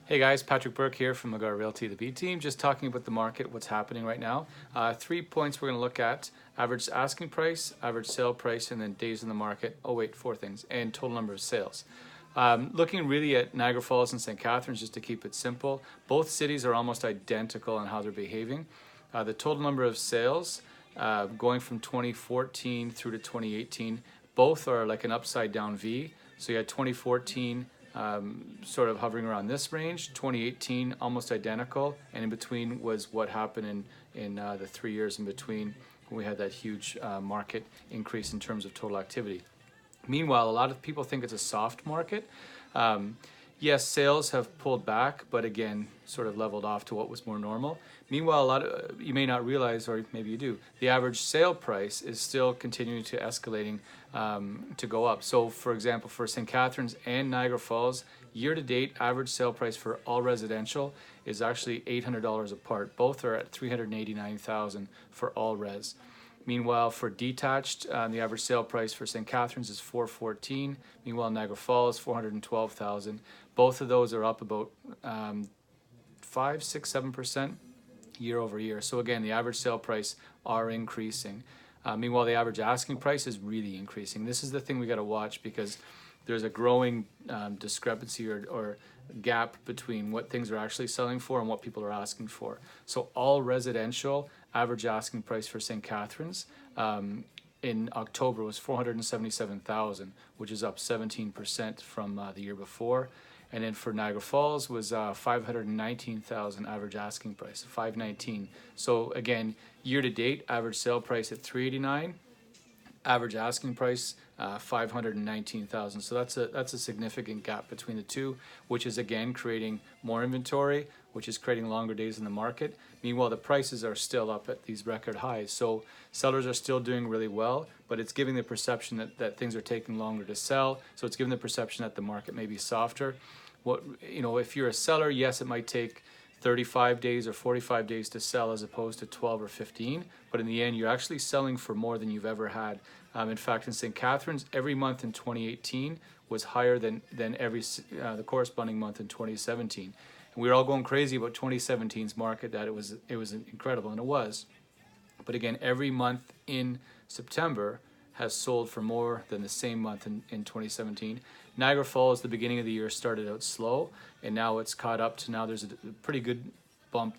Hey guys, Patrick Burke here from Niagara Realty, the B team. Just talking about the market, what's happening right now. 3 points we're going to look at: average asking price, average sale price, and then days in the market. Oh wait, 4 things, and total number of sales. Looking really at Niagara Falls and St. Catharines, just to keep it simple. Both cities are almost identical on how they're behaving. The total number of sales going from 2014 through to 2018, both are like an upside down V. So you had 2014 sort of hovering around this range, 2018 almost identical, and in between was what happened in the 3 years in between when we had that huge market increase in terms of total activity. Meanwhile, a lot of people think it's a soft market. Yes, sales have pulled back, but again, sort of leveled off to what was more normal. Meanwhile, you may not realize, or maybe you do, the average sale price is still continuing to escalating to go up. So, for example, for St. Catharines and Niagara Falls, year-to-date average sale price for all residential is actually $800 apart. Both are at $389,000 for all res. Meanwhile, for detached, the average sale price for St. Catharines is $414. Meanwhile, Niagara Falls, $412,000. Both of those are up about 5, 6, 7% year over year. So again, the average sale price are increasing. Meanwhile, the average asking price is really increasing. This is the thing we got to watch, because there's a growing discrepancy or gap between what things are actually selling for and what people are asking for. So all residential average asking price for St. Catharines in October was $477,000, which is up 17% from the year before. And then for Niagara Falls was $519,000 average asking price, $519. So again, year to date, average sale price at $389, average asking price $519,000. So that's a significant gap between the two, which is again creating more inventory, which is creating longer days in the market. Meanwhile, the prices are still up at these record highs. So sellers are still doing really well, but it's giving the perception that things are taking longer to sell. So it's giving the perception that the market may be softer. If you're a seller, yes, it might take 35 days or 45 days to sell as opposed to 12 or 15, but in the end you're actually selling for more than you've ever had. In fact, in St. Catharines, every month in 2018 was higher than the corresponding month in 2017. And we were all going crazy about 2017's market, that it was incredible, and it was. But again, every month in September has sold for more than the same month in 2017. Niagara Falls, the beginning of the year, started out slow, and now it's caught up to now there's a pretty good bump,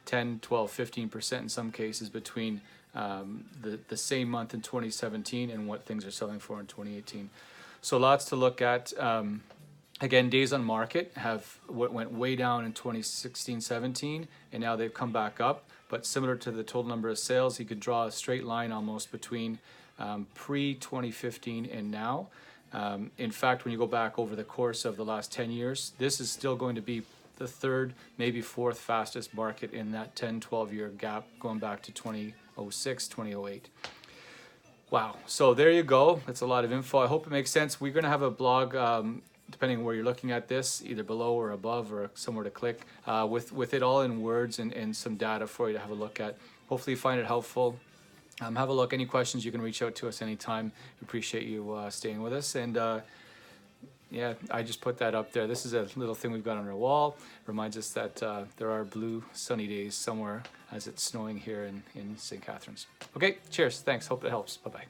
10, 12, 15% in some cases between the same month in 2017 and what things are selling for in 2018. So lots to look at. Again, days on market went way down in 2016-17, and now they've come back up. But similar to the total number of sales, you could draw a straight line almost between pre-2015 and now. In fact, when you go back over the course of the last 10 years, this is still going to be the third, maybe fourth fastest market in that 10, 12-year gap going back to 2006, 2008. Wow. So there you go. That's a lot of info. I hope it makes sense. We're going to have a blog, depending on where you're looking at this, either below or above or somewhere to click, with it all in words and some data for you to have a look at. Hopefully you find it helpful. Have a look. Any questions, you can reach out to us anytime. We appreciate you staying with us. And yeah, I just put that up there. This is a little thing we've got on our wall. Reminds us that there are blue sunny days somewhere as it's snowing here in St. Catharines. Okay, cheers. Thanks. Hope it helps. Bye-bye.